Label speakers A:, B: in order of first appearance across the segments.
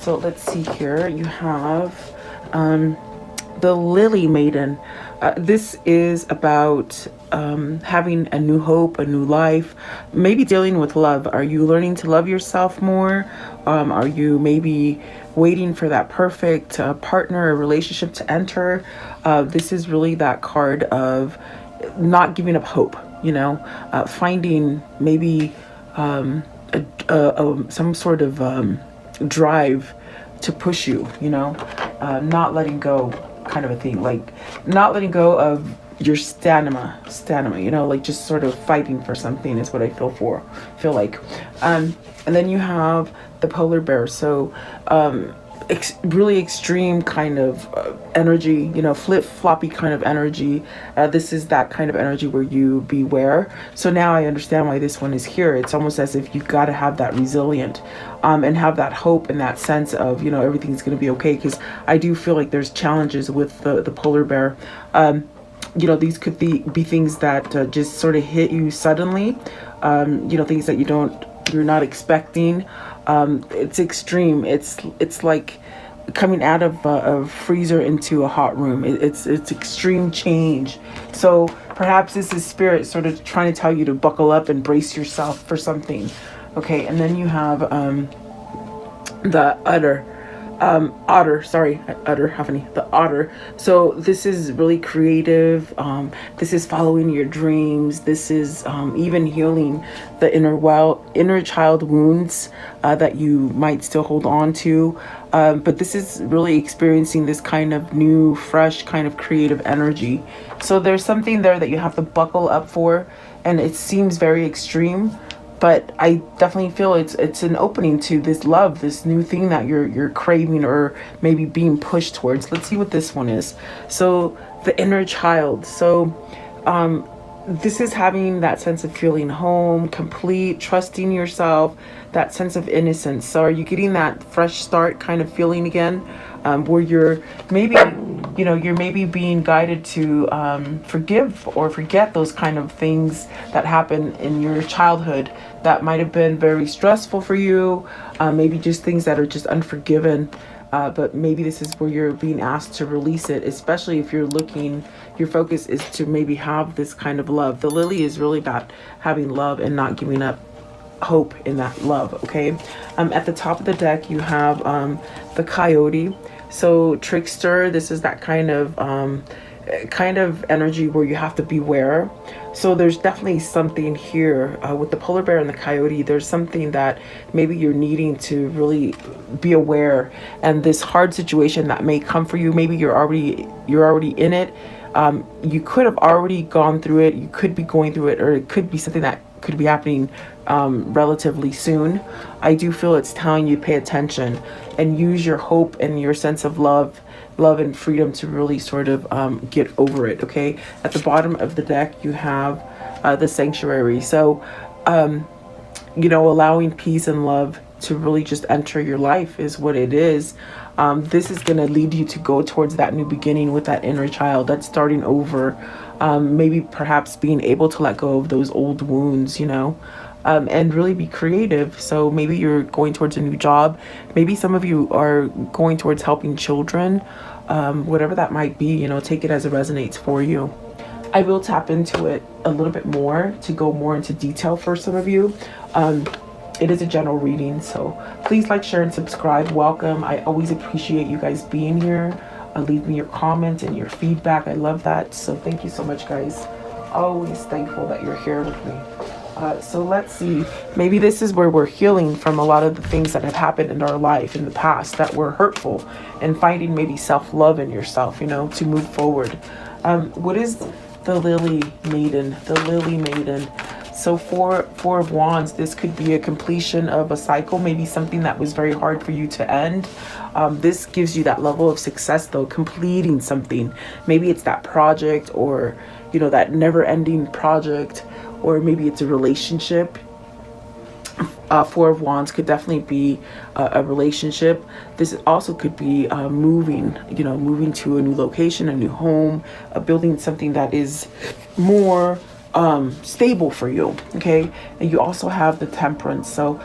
A: So let's see here. You have the Lily Maiden. This is about having a new hope, a new life, maybe dealing with love. Are you learning to love yourself more? Are you maybe waiting for that perfect partner or relationship to enter? This is really that card of not giving up hope, finding maybe some sort of drive to push you, not letting go, kind of a thing, like not letting go of your stamina, like just sort of fighting for something is what I feel like. And then you have the polar bear. So really extreme kind of energy, flip floppy kind of energy. This is that kind of energy where you beware. So now I understand why this one is here. It's almost as if you've got to have that resilient and have that hope and that sense of, everything's going to be okay. Because I do feel like there's challenges with the polar bear. These could be things that just sort of hit you suddenly, things that you're not expecting. It's extreme. It's like coming out of a freezer into a hot room. It's extreme change. So perhaps this is spirit sort of trying to tell you to buckle up and brace yourself for something. Okay, and then you have the the otter. So this is really creative. This is following your dreams. This is even healing the inner child wounds that you might still hold on to. But this is really experiencing this kind of new, fresh, kind of creative energy. So there's something there that you have to buckle up for, and it seems very extreme. But I definitely feel it's an opening to this love, this new thing that you're craving or maybe being pushed towards. Let's see what this one is. So the inner child. So this is having that sense of feeling home, complete, trusting yourself, that sense of innocence. So are you getting that fresh start kind of feeling again, where you're maybe being guided to forgive or forget those kind of things that happened in your childhood that might have been very stressful for you, maybe just things that are just unforgiven. But maybe this is where you're being asked to release it, especially if your focus is to maybe have this kind of love. The lily is really about having love and not giving up hope in that love. Okay. At the top of the deck, you have the coyote. So trickster, this is that kind of energy where you have to beware. So there's definitely something here with the polar bear and the coyote. There's something that maybe you're needing to really be aware, and this hard situation that may come for you, maybe you're already in it. You could have already gone through it, you could be going through it, or it could be something that could be happening relatively soon. I do feel it's telling you pay attention and use your hope and your sense of love and freedom to really sort of get over it. Okay, at the bottom of the deck you have the sanctuary. So allowing peace and love to really just enter your life is what it is. This is going to lead you to go towards that new beginning with that inner child, that's starting over, maybe perhaps being able to let go of those old wounds, and really be creative. So maybe you're going towards a new job. Maybe some of you are going towards helping children, whatever that might be, take it as it resonates for you. I will tap into it a little bit more to go more into detail for some of you. It is a general reading, so please like, share, and subscribe. Welcome. I always appreciate you guys being here. Leave me your comments and your feedback. I love that. So thank you so much, guys. Always thankful that you're here with me. So let's see. Maybe this is where we're healing from a lot of the things that have happened in our life in the past that were hurtful, and finding maybe self-love in yourself, to move forward. What is the Lily Maiden? The Lily Maiden. So four of wands, this could be a completion of a cycle, maybe something that was very hard for you to end. This gives you that level of success though, completing something. Maybe it's that project, or that never-ending project, or maybe it's a relationship. Four of wands could definitely be a relationship. This also could be moving to a new location, a new home, building something that is more stable for you. Okay. And you also have the temperance. So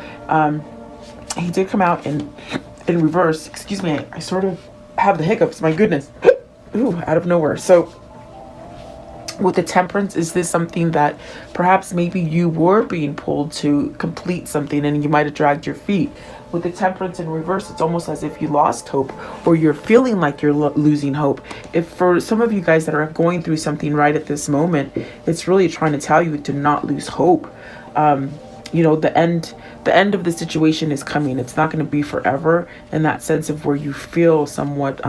A: he did come out in in reverse, excuse me, I sort of have the hiccups, my goodness. Ooh, out of nowhere. So with the temperance, is this something that perhaps maybe you were being pulled to complete something and you might have dragged your feet? With the temperance in reverse, it's almost as if you lost hope, or you're feeling like you're losing hope. If for some of you guys that are going through something right at this moment, it's really trying to tell you to not lose hope. You know, the end of the situation is coming. It's not going to be forever, in that sense of where you feel somewhat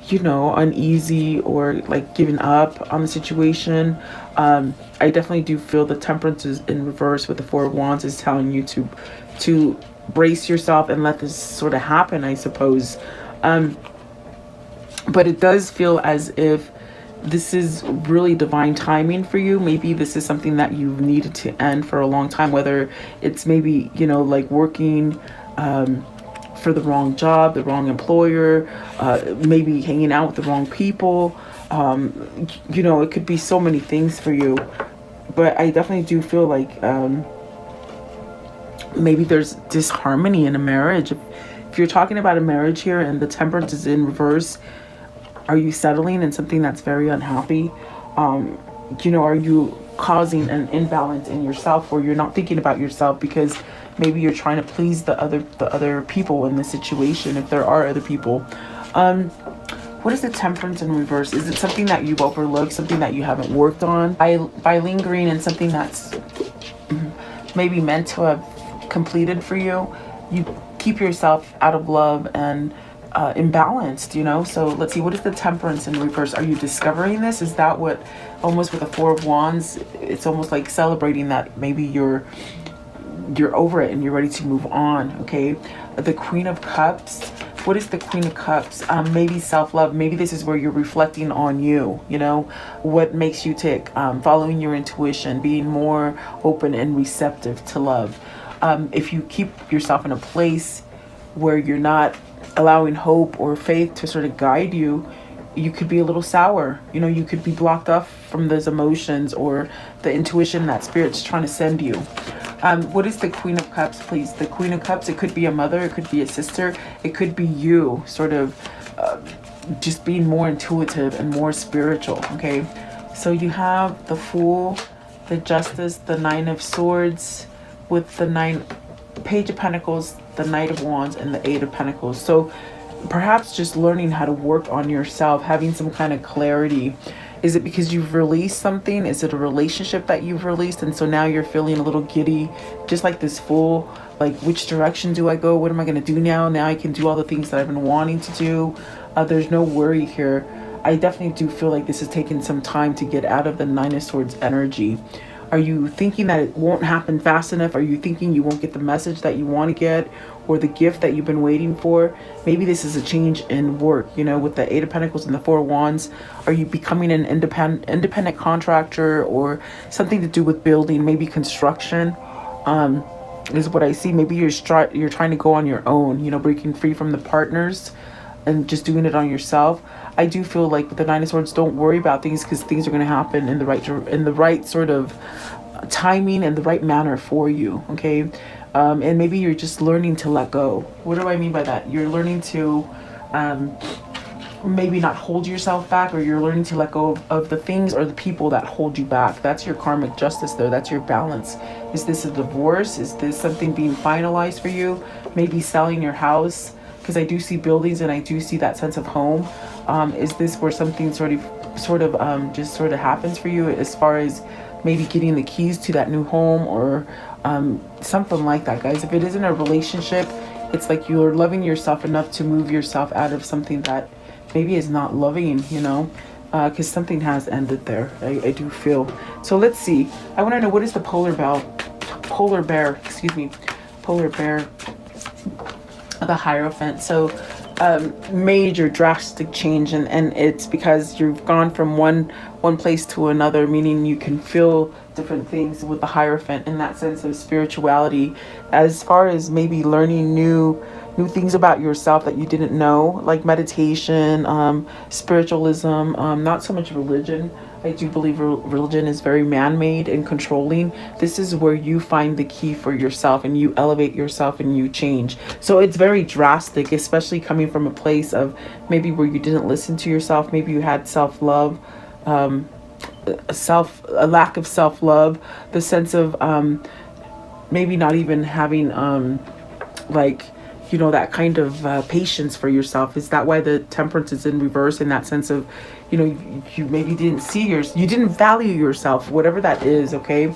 A: you know, uneasy or like giving up on the situation. I definitely do feel the temperance is in reverse with the Four of Wands is telling you to brace yourself and let this sort of happen, I suppose. But it does feel as if this is really divine timing for you. Maybe this is something that you've needed to end for a long time, whether it's maybe, you know, like working for the wrong job, the wrong employer, maybe hanging out with the wrong people. You know, it could be so many things for you. But I definitely do feel like maybe there's disharmony in a marriage. If you're talking about a marriage here and the temperance is in reverse, are you settling in something that's very unhappy? You know, are you causing an imbalance in yourself, or you're not thinking about yourself because maybe you're trying to please the other people in the situation, if there are other people? What is the temperance in reverse? Is it something that you've overlooked, something that you haven't worked on? By lingering in something that's maybe meant to have completed for you, you keep yourself out of love and imbalanced, you know? So let's see, what is the temperance in reverse? Are you discovering this? Is that what, almost with the Four of Wands, it's almost like celebrating that maybe you're over it and you're ready to move on, okay? The Queen of Cups, what is the Queen of Cups? Maybe self-love. Maybe this is where you're reflecting on you, you know, what makes you tick, following your intuition, being more open and receptive to love. If you keep yourself in a place where you're not allowing hope or faith to sort of guide you, you could be a little sour. You know, you could be blocked off from those emotions or the intuition that Spirit's trying to send you. What is the Queen of Cups, please? The Queen of Cups, it could be a mother, it could be a sister, it could be you sort of just being more intuitive and more spiritual, okay? So you have the Fool, the Justice, the Nine of Swords, with the Page of Pentacles, the Knight of Wands, and the Eight of Pentacles. So perhaps just learning how to work on yourself, having some kind of clarity. Is it because you've released something? Is it a relationship that you've released and so now you're feeling a little giddy, just like this Fool? Like, which direction do I go? What am I going to do now? Now I can do all the things that I've been wanting to do. There's no worry here. I definitely do feel like this has taken some time to get out of the Nine of Swords energy. Are you thinking that it won't happen fast enough? Are you thinking you won't get the message that you want to get or the gift that you've been waiting for? Maybe this is a change in work, you know, with the Eight of Pentacles and the Four of Wands. Are you becoming an independent contractor or something to do with building, maybe construction? Is what I see. Maybe you're trying to go on your own, you know, breaking free from the partners and just doing it on yourself. I do feel like with the Nine of Swords, don't worry about things because things are going to happen in the right sort of timing and the right manner for you, okay? And maybe you're just learning to let go. What do I mean by that? You're learning to maybe not hold yourself back, or you're learning to let go of the things or the people that hold you back. That's your karmic justice there. That's your balance. Is this a divorce? Is this something being finalized for you? Maybe selling your house, because I do see buildings and I do see that sense of home. Is this where something sort of just happens for you, as far as maybe getting the keys to that new home or something like that, guys? If it isn't a relationship, it's like you're loving yourself enough to move yourself out of something that maybe is not loving, you know, because something has ended there. I do feel. So let's see. I want to know, what is the polar bear, the Hierophant. So major drastic change, and it's because you've gone from one place to another, meaning you can feel different things with the Hierophant in that sense of spirituality, as far as maybe learning new things about yourself that you didn't know, like meditation, spiritualism, not so much religion, I do believe religion is very man-made and controlling. This is where you find the key for yourself and you elevate yourself and you change. So it's very drastic, especially coming from a place of maybe where you didn't listen to yourself. Maybe you had self-love, a lack of self-love, the sense of maybe not even having like, you know, that kind of patience for yourself. Is that why the temperance is in reverse, in that sense of, you know, you maybe didn't see you didn't value yourself, whatever that is. Okay.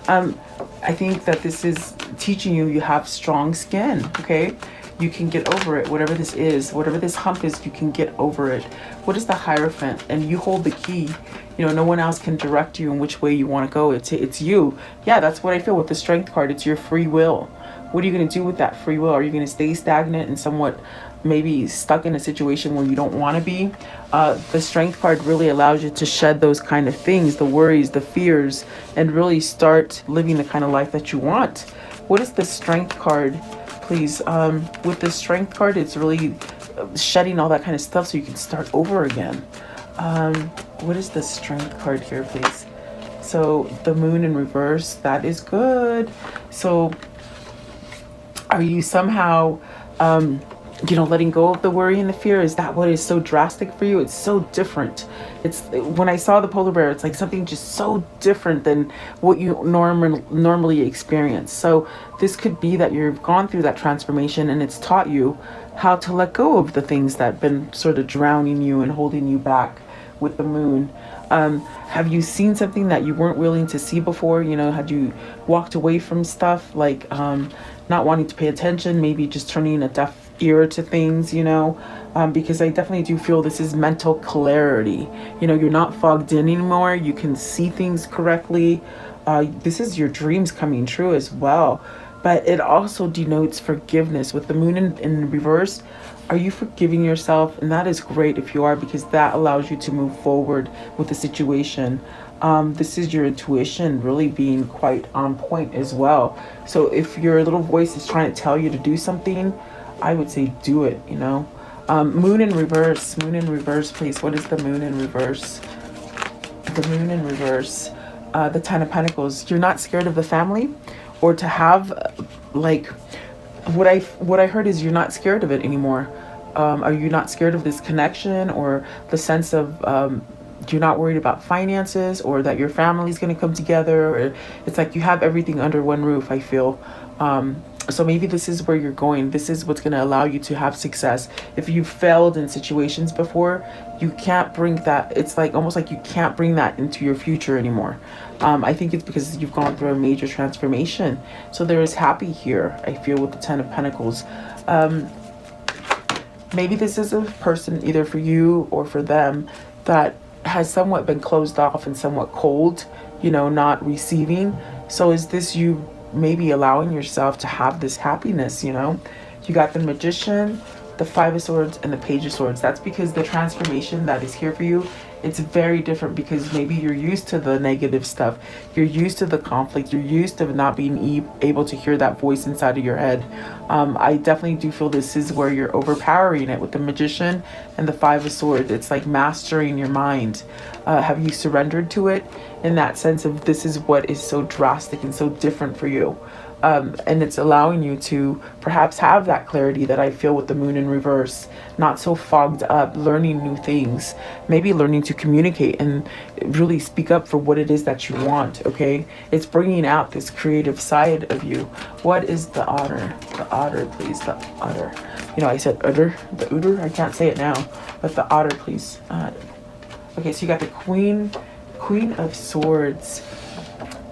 A: I think that this is teaching you, you have strong skin. Okay. You can get over it, whatever this is, whatever this hump is, you can get over it. What is the Hierophant? And you hold the key. You know, no one else can direct you in which way you want to go. It's you. Yeah, that's what I feel with the Strength card. It's your free will. What are you going to do with that free will? Are you going to stay stagnant and somewhat maybe stuck in a situation where you don't want to be? The Strength card really allows you to shed those kind of things, the worries, the fears, and really start living the kind of life that you want. What is the Strength card, please? With the Strength card, it's really shedding all that kind of stuff so you can start over again. What is the Strength card here, please? So the Moon in reverse, that is good. So are you somehow, you know, letting go of the worry and the fear? Is that what is so drastic for you? It's so different. It's, when I saw the polar bear, it's like something just so different than what you normally experience. So this could be that you've gone through that transformation and it's taught you how to let go of the things that have been sort of drowning you and holding you back with the Moon. Have you seen something that you weren't willing to see before? You know, had you walked away from stuff, like not wanting to pay attention, maybe just turning a deaf ear to things, you know? Because I definitely do feel this is mental clarity. You know, you're not fogged in anymore. You can see things correctly. This is your dreams coming true as well. But it also denotes forgiveness. With the Moon in reverse, are you forgiving yourself? And that is great if you are, because that allows you to move forward with the situation. This is your intuition really being quite on point as well. So if your little voice is trying to tell you to do something, I would say do it, you know. Moon in reverse, please. What is the Moon in reverse? The Moon in reverse, the Ten of Pentacles. You're not scared of the family, or to have, like, what I heard is you're not scared of it anymore. Are you not scared of this connection, or the sense of you're not worried about finances, or that your family's going to come together? Or it's like you have everything under one roof, I feel. So maybe this is where you're going. This is what's going to allow you to have success. If you've failed in situations before, you can't bring that. It's like almost like you can't bring that into your future anymore. I think it's because you've gone through a major transformation. So there is happy here, I feel, with the Ten of Pentacles. Maybe this is a person, either for you or for them, that has somewhat been closed off and somewhat cold, you know, not receiving. So is this you maybe allowing yourself to have this happiness? You know, you got the Magician, the Five of Swords, and the Page of Swords. That's because the transformation that is here for you, it's very different, because maybe you're used to the negative stuff. You're used to the conflict. You're used to not being able to hear that voice inside of your head. I definitely do feel this is where you're overpowering it with the Magician and the Five of Swords. It's like mastering your mind. Have you surrendered to it in that sense of this is what is so drastic and so different for you? And it's allowing you to perhaps have that clarity that I feel with the Moon in reverse, not so fogged up, learning new things, maybe learning to communicate and really speak up for what it is that you want. Okay, it's bringing out this creative side of you. What is the Otter? The Otter, please. The Otter. You know, I said Otter, the Otter. I can't say it now, but the Otter, please. Okay, so you got the Queen of Swords.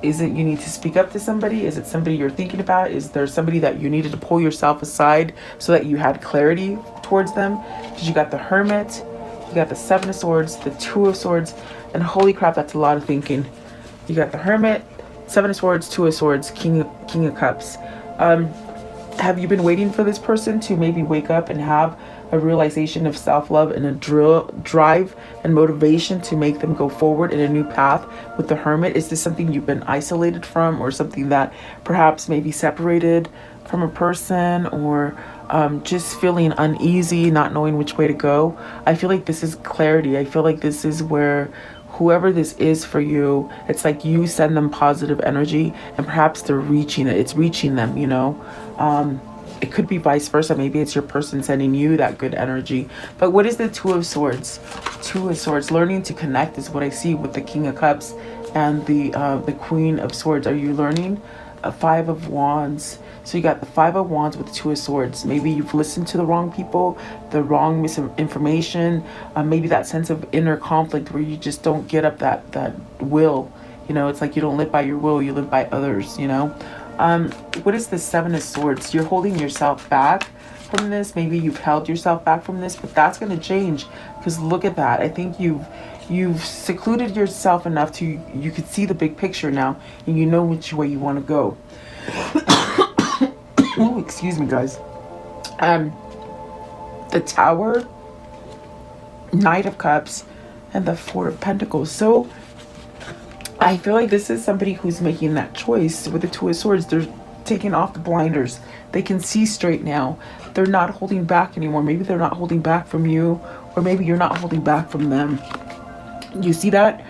A: Is it you need to speak up to somebody? Is it somebody you're thinking about? Is there somebody that you needed to pull yourself aside so that you had clarity towards them? Because you got the Hermit, you got the Seven of Swords, the Two of Swords, and holy crap, that's a lot of thinking. You got the Hermit, Seven of Swords, Two of Swords, King of Cups. Have you been waiting for this person to maybe wake up and have a realization of self-love and a drive and motivation to make them go forward in a new path with the Hermit? Is this something you've been isolated from, or something that perhaps maybe separated from a person, or just feeling uneasy, not knowing which way to go? I feel like this is clarity. I feel like this is where whoever this is for you, it's like you send them positive energy, and perhaps they're reaching it. It's reaching them, you know. It could be vice versa. Maybe it's your person sending you that good energy. But what is the Two of Swords? Two of Swords. Learning to connect is what I see with the King of Cups and the Queen of Swords. Are you learning? A Five of Wands. So you got the Five of Wands with the Two of Swords. Maybe you've listened to the wrong people, the wrong misinformation, maybe that sense of inner conflict where you just don't get up that will. You know, it's like you don't live by your will, you live by others, you know. What is the Seven of Swords? You're holding yourself back from this. Maybe you've held yourself back from this, but that's going to change, because look at that. I think you've secluded yourself enough to you could see the big picture now, and you know which way you want to go. Oh, excuse me, guys. The Tower, Knight of Cups, and the Four of Pentacles. So I feel like this is somebody who's making that choice with the Two of Swords. They're taking off the blinders. They can see straight now. They're not holding back anymore. Maybe they're not holding back from you, or maybe you're not holding back from them. You see that?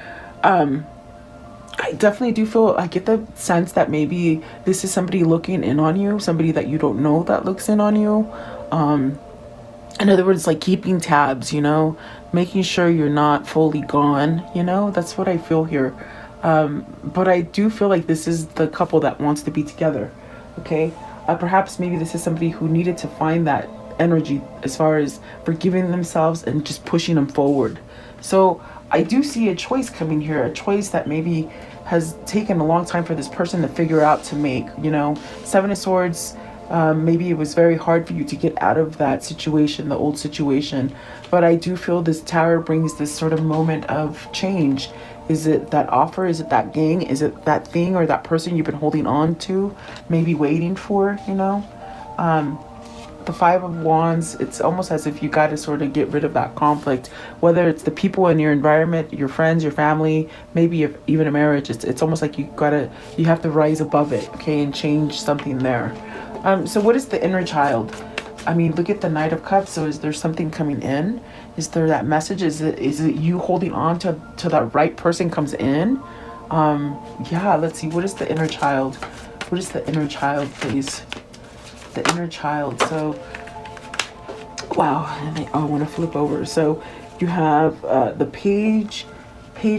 A: I definitely do feel, I get the sense that maybe this is somebody looking in on you, somebody that you don't know that looks in on you. In other words, like keeping tabs, you know, making sure you're not fully gone, you know, that's what I feel here. But I do feel like this is the couple that wants to be together, okay? Perhaps maybe this is somebody who needed to find that energy as far as forgiving themselves and just pushing them forward. So I do see a choice coming here, a choice that maybe has taken a long time for this person to figure out to make, you know. Seven of Swords, maybe it was very hard for you to get out of that situation, the old situation. But I do feel this Tower brings this sort of moment of change. Is it that offer? Is it that gang? Is it that thing or that person you've been holding on to, maybe waiting for, you know? The Five of Wands, it's almost as if you got to sort of get rid of that conflict, whether it's the people in your environment, your friends, your family, maybe if even a marriage. It's almost like you have to rise above it, okay, and change something there. So what is the inner child? I mean, look at the Knight of Cups. So is there something coming in? Is there that message? Is it you holding on to that right person comes in? Yeah, let's see. What is the inner child? What is the inner child, please? The inner child. So, wow. And I want to flip over. So you have the Page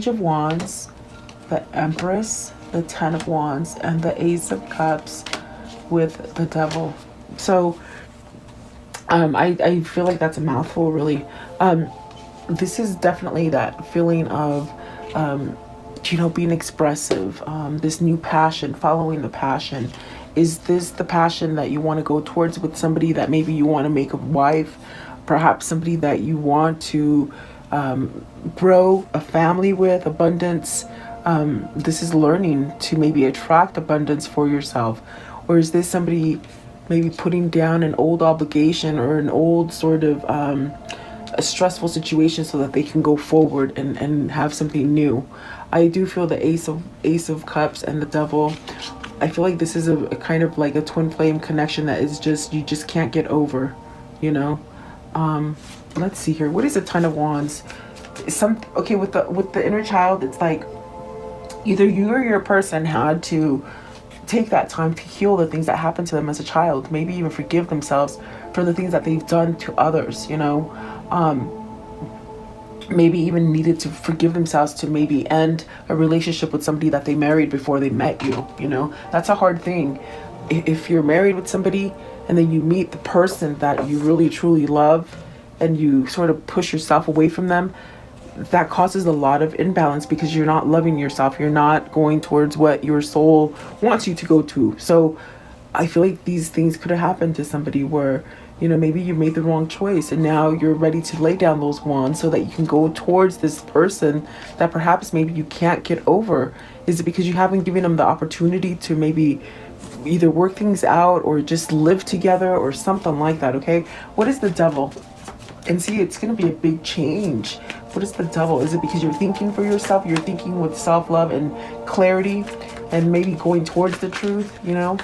A: of Wands, the Empress, the Ten of Wands, and the Ace of Cups with the Devil. So I feel like that's a mouthful, really. This is definitely that feeling of you know, being expressive, this new passion, following the passion. Is this the passion that you want to go towards with somebody that maybe you want to make a wife, perhaps somebody that you want to grow a family with, abundance? This is learning to maybe attract abundance for yourself. Or is this somebody maybe putting down an old obligation or an old sort of a stressful situation so that they can go forward and have something new? I do feel the Ace of Cups and the Devil. I feel like this is a kind of like a twin flame connection that is just, you just can't get over, you know. Let's see here. What is the Ten of Wands? Okay, with the inner child, it's like either you or your person had to take that time to heal the things that happened to them as a child, maybe even forgive themselves for the things that they've done to others, you know. Maybe even needed to forgive themselves to maybe end a relationship with somebody that they married before they met you, you know. That's a hard thing. If you're married with somebody and then you meet the person that you really truly love and you sort of push yourself away from them, that causes a lot of imbalance because you're not loving yourself. You're not going towards what your soul wants you to go to. So I feel like these things could have happened to somebody where, you know, maybe you made the wrong choice and now you're ready to lay down those wands so that you can go towards this person that perhaps maybe you can't get over. Is it because you haven't given them the opportunity to maybe either work things out or just live together or something like that, okay? What is the Devil? And see, it's going to be a big change. What is the Devil? Is it because you're thinking for yourself? You're thinking with self-love and clarity and maybe going towards the truth, you know?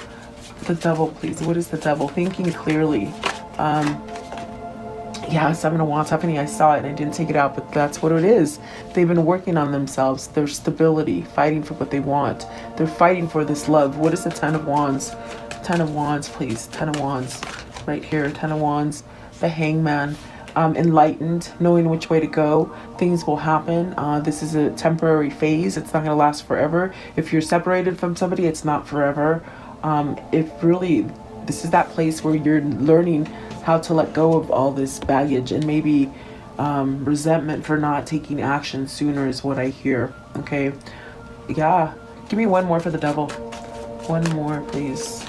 A: The Devil, please. What is the Devil? Thinking clearly. Yeah, Seven of Wands happening. I saw it and I didn't take it out, but that's what it is. They've been working on themselves, their stability, fighting for what they want. They're fighting for this love. What is the Ten of Wands? Ten of Wands, please. Ten of Wands, right here. Ten of Wands, the Hangman. Enlightened, knowing which way to go. Things will happen. This is a temporary phase. It's not going to last forever. If you're separated from somebody, it's not forever. If really, this is that place where you're learning how to let go of all this baggage and maybe resentment for not taking action sooner is what I hear. Okay. Yeah. Give me one more for the devil. One more, please.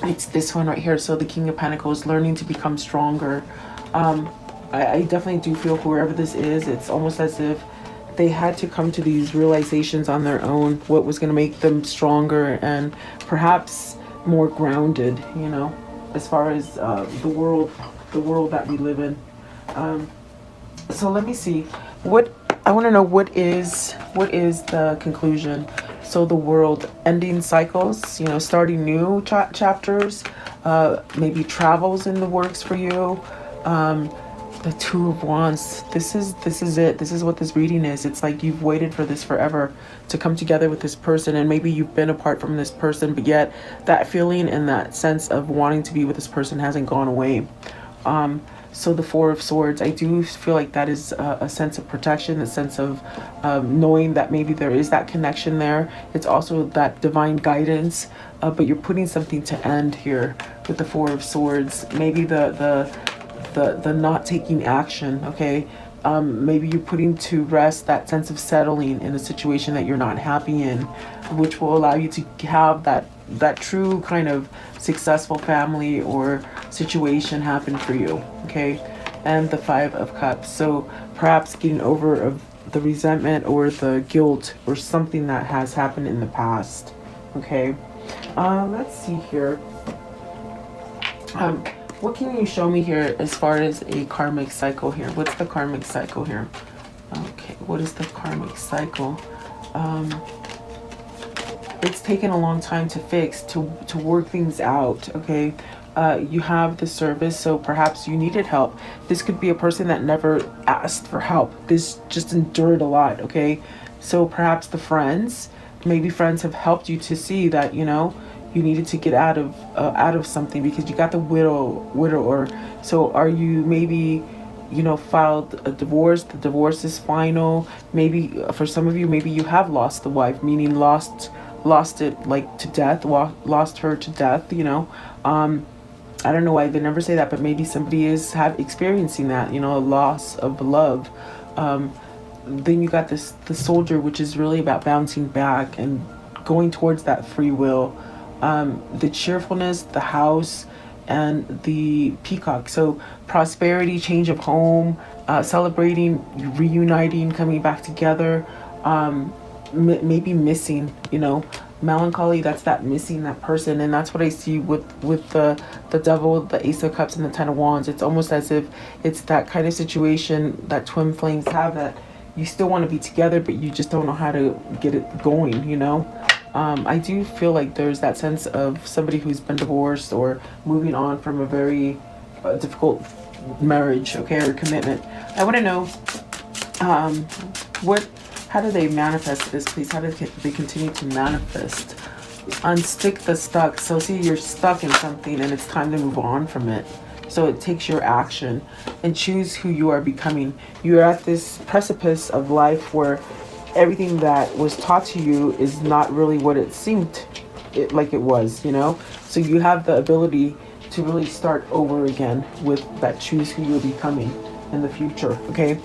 A: It's this one right here. So the King of Pentacles, learning to become stronger. I definitely do feel whoever this is, it's almost as if they had to come to these realizations on their own, what was going to make them stronger and perhaps more grounded, you know, as far as the world that we live in. So let me see what I want to know. What is the conclusion? So the world, ending cycles, you know, starting new chapters, maybe travels in the works for you. The Two of Wands. This is it. This is what this reading is. It's like you've waited for this forever to come together with this person, and maybe you've been apart from this person, but yet that feeling and that sense of wanting to be with this person hasn't gone away. So the Four of Swords, I do feel like that is a sense of protection, a sense of knowing that maybe there is that connection there. It's also that divine guidance, but you're putting something to end here with the Four of Swords. Maybe the not taking action, okay? Maybe you're putting to rest that sense of settling in a situation that you're not happy in, which will allow you to have that true kind of successful family or situation happen for you, okay? And the Five of Cups. So perhaps getting over of the resentment or the guilt or something that has happened in the past, okay? Let's see here. What can you show me here as far as a karmic cycle here? What's the karmic cycle here? Okay, what is the karmic cycle? It's taken a long time to fix, to work things out, okay? You have the Service, so perhaps you needed help. This could be a person that never asked for help. This just endured a lot, okay? So perhaps the friends, maybe friends have helped you to see that, you know, you needed to get out of something because you got the widower. So are you maybe, you know, filed a divorce? The divorce is final. Maybe for some of you, maybe you have lost the wife, meaning lost it like to death, lost her to death, you know. I don't know why they never say that, but maybe somebody is experiencing that, you know, a loss of love. Then you got the Soldier, which is really about bouncing back and going towards that free will. The Cheerfulness, the House, and the Peacock. So prosperity, change of home, celebrating, reuniting, coming back together. Maybe missing, you know, melancholy. That's that missing that person, and that's what I see with the Devil, the Ace of Cups, and the Ten of Wands. It's almost as if it's that kind of situation that twin flames have, that you still want to be together, but you just don't know how to get it going, you know. I do feel like there's that sense of somebody who's been divorced or moving on from a very difficult marriage, okay, or commitment. I want to know how do they manifest this, please? How do they continue to manifest? Unstick the stuck. So see, you're stuck in something and it's time to move on from it. So it takes your action and choose who you are becoming. You're at this precipice of life where everything that was taught to you is not really what it seemed like it was, you know? So you have the ability to really start over again with that choose who you're becoming in the future, okay?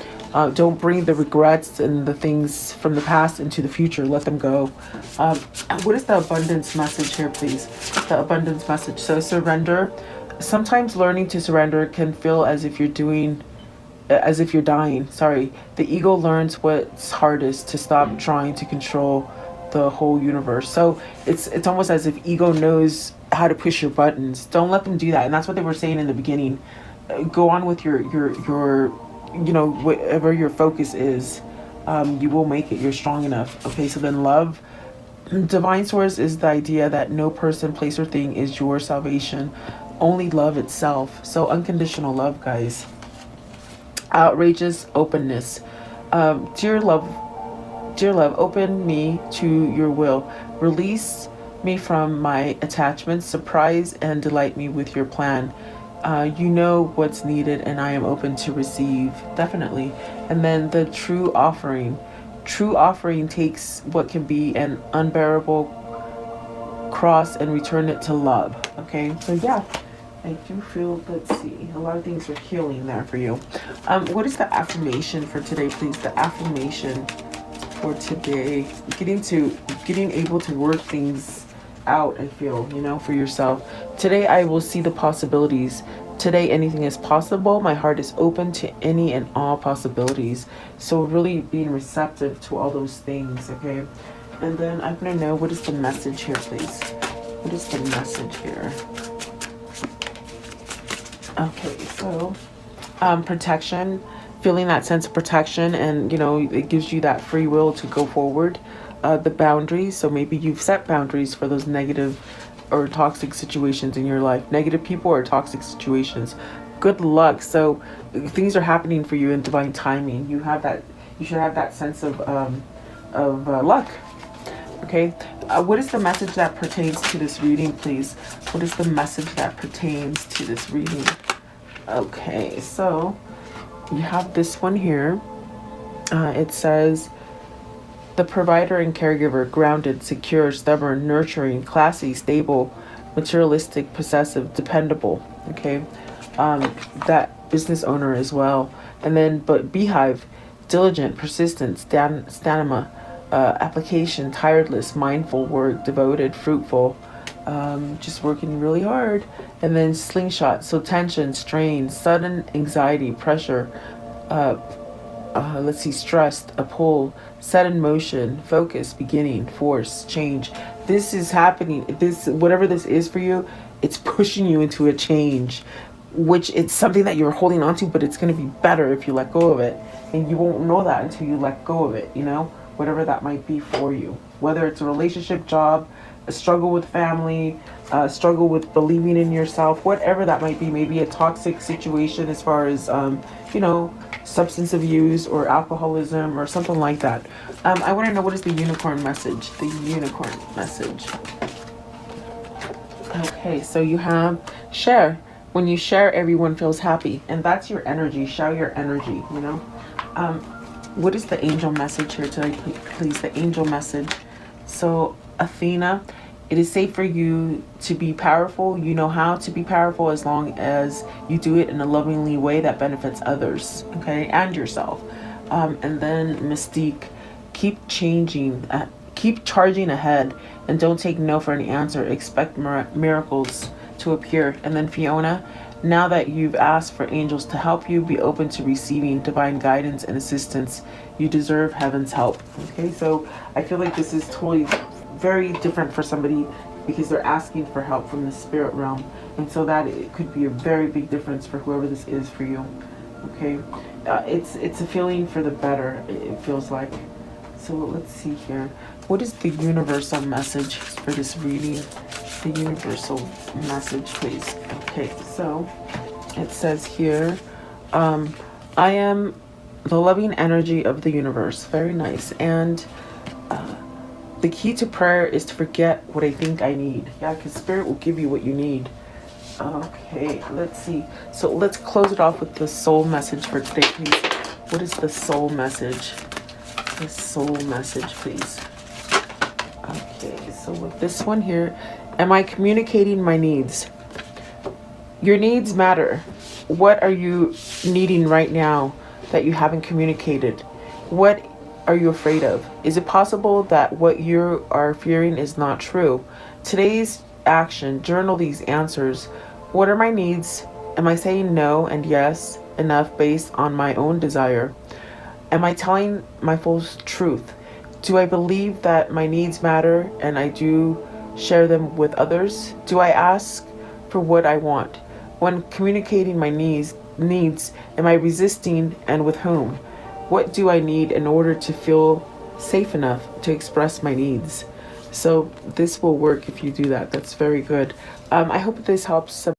A: Don't bring the regrets and the things from the past into the future. Let them go. What is the abundance message here, please? The abundance message. So surrender. Sometimes learning to surrender can feel as if you're dying. Sorry. The ego learns what's hardest, to stop trying to control the whole universe. So it's almost as if ego knows how to push your buttons. Don't let them do that. And that's what they were saying in the beginning. Go on with your you know, whatever your focus is, you will make it. You're strong enough. Okay, so then love. Divine Source is the idea that no person, place, or thing is your salvation. only love itself. So unconditional love, guys. Outrageous openness. Dear love, dear love, open me to your will. Release me from my attachments. Surprise and delight me with your plan. You know what's needed, and I am open to receive. Definitely. And then the true offering. True offering takes what can be an unbearable cross and return it to love. Okay, so yeah, I do feel, let's see, a lot of things are healing there for you. What is the affirmation for today, please? The affirmation for today, getting able to work things out, I feel, you know, for yourself. Today I will see the possibilities. Today anything is possible. My heart is open to any and all possibilities. So really being receptive to all those things, okay? And then I'm gonna know, what is the message here, please? What is the message here? Okay, so protection, feeling that sense of protection, and you know, it gives you that free will to go forward. The boundaries, so maybe you've set boundaries for those negative or toxic situations in your life, negative people or toxic situations. Good luck. So things are happening for you in divine timing. You should have that sense of luck. Okay, what is the message that pertains to this reading, please? What is the message that pertains to this reading? Okay, so you have this one here. It says, the provider and caregiver, grounded, secure, stubborn, nurturing, classy, stable, materialistic, possessive, dependable. Okay, that business owner as well. And then, but beehive, diligent, persistent, stamina, application, tireless, mindful, work, devoted, fruitful, just working really hard. And then slingshot, so tension, strain, sudden anxiety, pressure, let's see, stressed, a pull, set in motion, focus, beginning, force, change. This is happening. This, whatever this is for you, it's pushing you into a change, which it's something that you're holding on to, but it's going to be better if you let go of it. And you won't know that until you let go of it, you know, whatever that might be for you, whether it's a relationship, job, a struggle with family, struggle with believing in yourself, whatever that might be. Maybe a toxic situation as far as, you know, substance abuse or alcoholism or something like that. I want to know, what is the unicorn message? The unicorn message. Okay, so you have share. When you share, everyone feels happy, and that's your energy. Share your energy, you know. What is the angel message here today, please? The angel message. So Athena, it is safe for you to be powerful. You know how to be powerful as long as you do it in a lovingly way that benefits others, okay, and yourself. And then Mystique, keep charging ahead, and don't take no for any answer. Expect miracles to appear. And then Fiona, now that you've asked for angels to help you, be open to receiving divine guidance and assistance. You deserve heaven's help. Okay, so I feel like this is totally very different for somebody, because they're asking for help from the spirit realm, and so that it could be a very big difference for whoever this is for you. Okay, it's a feeling for the better, it feels like. So let's see here, what is the universal message for this reading? The universal message, please. Okay, so it says here, I am the loving energy of the universe. Very nice. And the key to prayer is to forget what I think I need. Yeah, because spirit will give you what you need. Okay, let's see. So let's close it off with the soul message for today, please. What is the soul message? The soul message, please. Okay, so with this one here, am I communicating my needs? Your needs matter. What are you needing right now that you haven't communicated? What are you afraid of? Is it possible that what you are fearing is not true? Today's action, journal these answers. What are my needs? Am I saying no and yes enough based on my own desire? Am I telling my full truth? Do I believe that my needs matter and I do share them with others? Do I ask for what I want? When communicating my needs, am I resisting, and with whom? What do I need in order to feel safe enough to express my needs? So this will work if you do that. That's very good. I hope this helps.